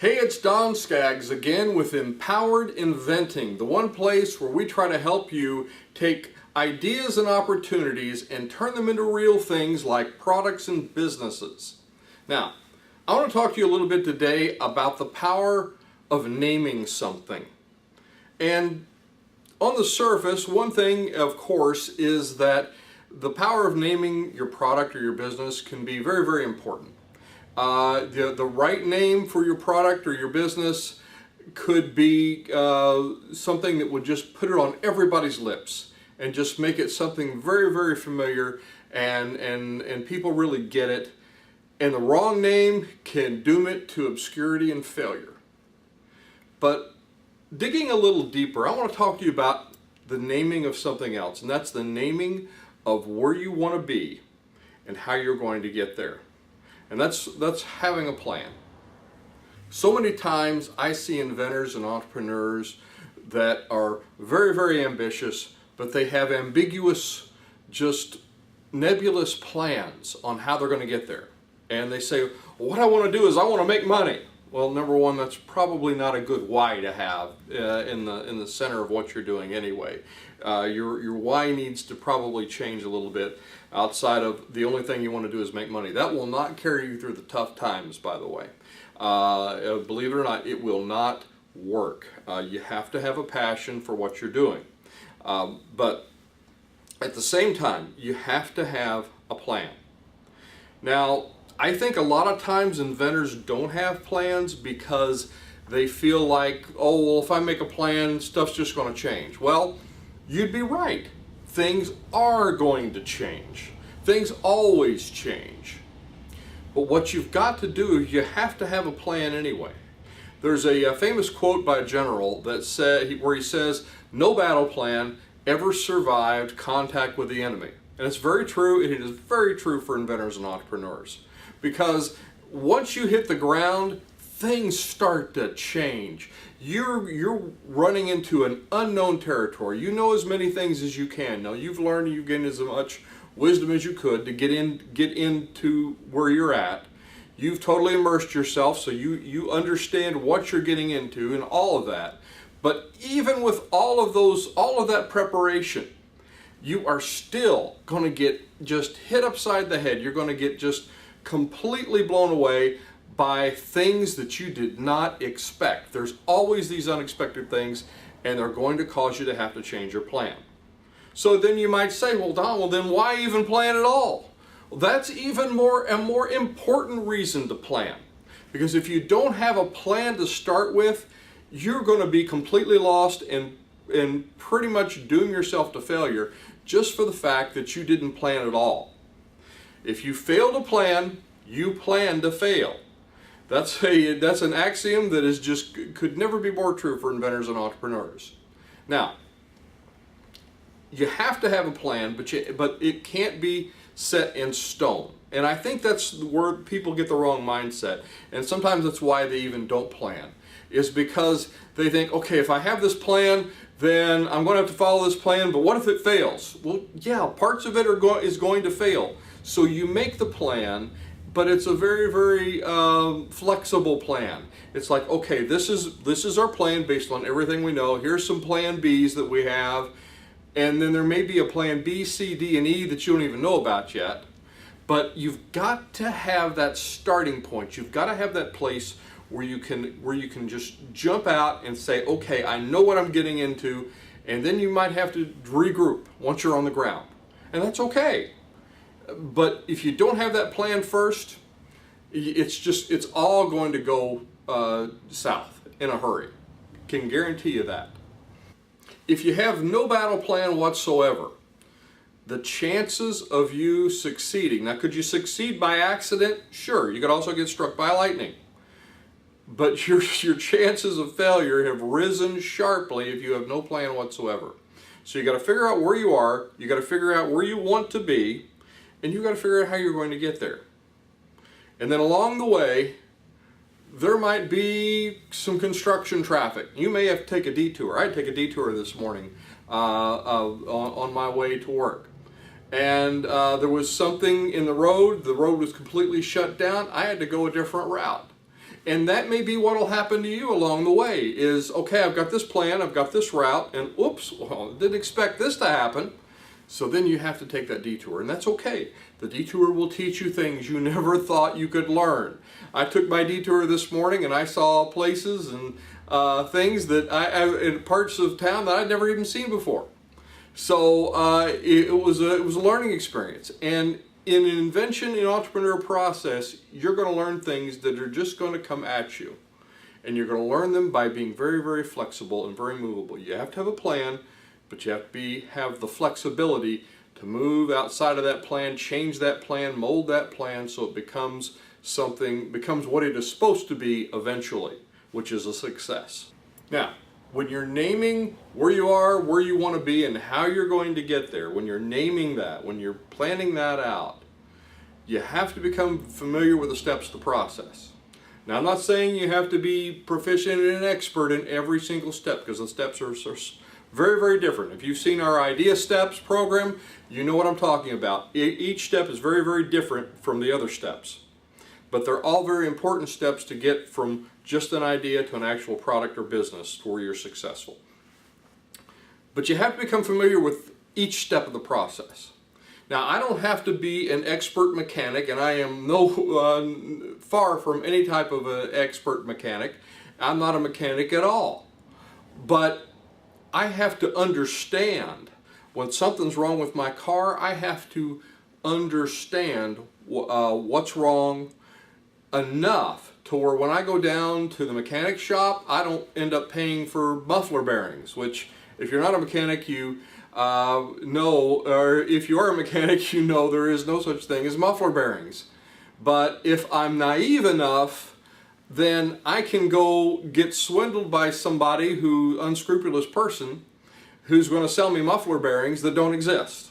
Hey, it's Don Skaggs again with Empowered Inventing, the one place where we try to help you take ideas and opportunities and turn them into real things like products and businesses. Now, I want to talk to you a little bit today about the power of naming something. And on the surface, one thing, of course, is that the power of naming your product or your business can be very, very important. The right name for your product or your business could be something that would just put it on everybody's lips and just make it something very, very familiar and people really get it. And the wrong name can doom it to obscurity and failure. But digging a little deeper, I want to talk to you about the naming of something else, and that's the naming of where you want to be and how you're going to get there. And that's having a plan. So many times I see inventors and entrepreneurs that are very, very ambitious, but they have ambiguous, just nebulous plans on how they're going to get there. And they say, well, what I want to do is I want to make money. Well, number one, that's probably not a good why to have in the center of what you're doing anyway. Your why needs to probably change a little bit outside of the only thing you want to do is make money. That will not carry you through the tough times, by the way. Believe it or not, it will not work. You have to have a passion for what you're doing. But at the same time, you have to have a plan. Now, I think a lot of times inventors don't have plans because they feel like, oh, well, if I make a plan, stuff's just going to change. Well, you'd be right. Things are going to change. Things always change. But what you've got to do is you have to have a plan anyway. There's a famous quote by a general that where he says, no battle plan ever survived contact with the enemy. And it's very true, and it is very true for inventors and entrepreneurs. Because once you hit the ground, things start to change. You're running into an unknown territory. You know as many things as you can. Now you've learned, you've gained as much wisdom as you could to get into where you're at. You've totally immersed yourself, so you understand what you're getting into and all of that. But even with all of that preparation, you are still going to get just hit upside the head. You're going to get just completely blown away by things that you did not expect. There's always these unexpected things, and they're going to cause you to have to change your plan. So then you might say, well, Don, well then why even plan at all? Well, that's even a more important reason to plan. Because if you don't have a plan to start with, you're going to be completely lost and pretty much doom yourself to failure just for the fact that you didn't plan at all. If you fail to plan, you plan to fail. That's an axiom that is just could never be more true for inventors and entrepreneurs. Now, you have to have a plan, but it can't be set in stone. And I think that's where people get the wrong mindset. And sometimes that's why they even don't plan, is because they think, okay, if I have this plan, then I'm going to have to follow this plan, but what if it fails? Well, yeah, parts of it is going to fail. So you make the plan, but it's a very, very flexible plan. It's like, okay, this is our plan based on everything we know. Here's some plan Bs that we have, and then there may be a plan B, C, D, and E that you don't even know about yet. But you've got to have that starting point. You've got to have that place where you can just jump out and say, okay, I know what I'm getting into, and then you might have to regroup once you're on the ground, and that's okay. But if you don't have that plan first, it's all going to go south in a hurry. Can guarantee you that. If you have no battle plan whatsoever, the chances of you succeeding, now could you succeed by accident? Sure, you could also get struck by lightning. But your chances of failure have risen sharply if you have no plan whatsoever. So you got to figure out where you are, you got to figure out where you want to be, and you got to figure out how you're going to get there. And then along the way, there might be some construction traffic. You may have to take a detour. I had to take a detour this morning on my way to work. And there was something in the road. The road was completely shut down. I had to go a different route. And that may be what will happen to you along the way is, okay, I've got this plan, I've got this route, and oops, well, didn't expect this to happen. So then you have to take that detour, and that's okay. The detour will teach you things you never thought you could learn. I took my detour this morning and I saw places and things that in parts of town that I'd never even seen before. So it was a learning experience. And in an invention and entrepreneur process, you're going to learn things that are just going to come at you. And you're going to learn them by being very, very flexible and very movable. You have to have a plan, but you have to have the flexibility to move outside of that plan, change that plan, mold that plan so it becomes what it is supposed to be eventually, which is a success. Now, when you're naming where you are, where you want to be, and how you're going to get there, when you're naming that, when you're planning that out, you have to become familiar with the steps of the process. Now, I'm not saying you have to be proficient and an expert in every single step, because the steps are very, very different. If you've seen our Idea Steps program, you know what I'm talking about. Each step is very, very different from the other steps. But they're all very important steps to get from just an idea to an actual product or business where you're successful. But you have to become familiar with each step of the process. Now, I don't have to be an expert mechanic, and I am far from any type of an expert mechanic. I'm not a mechanic at all. But I have to understand when something's wrong with my car. I have to understand what's wrong enough to where when I go down to the mechanic shop, I don't end up paying for muffler bearings, which if you're not a mechanic, you know, or if you are a mechanic, you know there is no such thing as muffler bearings. But if I'm naive enough, then I can go get swindled by somebody unscrupulous person who's going to sell me muffler bearings that don't exist.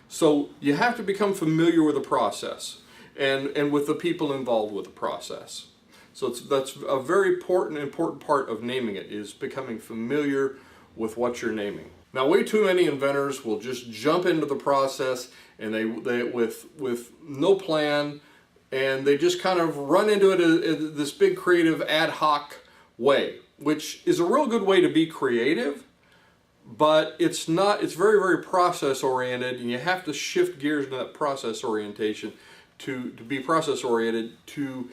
So you have to become familiar with the process and with the people involved with the process. So that's a very important part of naming it, is becoming familiar with what you're naming. Now, way too many inventors will just jump into the process and they with no plan, and they just kind of run into it in this big creative ad hoc way, which is a real good way to be creative, but it's not. It's very, very process oriented, and you have to shift gears into that process orientation to be process oriented to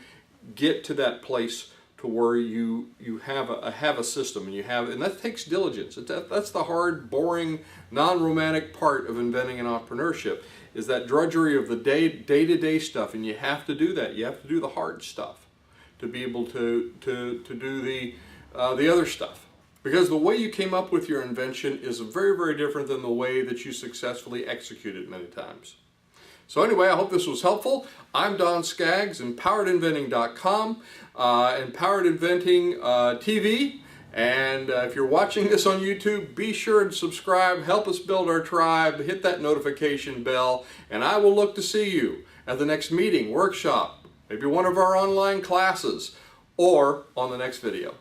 get to that place to where you have a system, and that takes diligence. That's the hard, boring, non-romantic part of inventing and entrepreneurship, is that drudgery of the day-to-day stuff, and you have to do that. You have to do the hard stuff to be able to do the other stuff. Because the way you came up with your invention is very, very different than the way that you successfully execute it many times. So anyway, I hope this was helpful. I'm Don Skaggs, EmpoweredInventing.com, Empowered Inventing TV. And if you're watching this on YouTube, be sure to subscribe, help us build our tribe, hit that notification bell, and I will look to see you at the next meeting, workshop, maybe one of our online classes, or on the next video.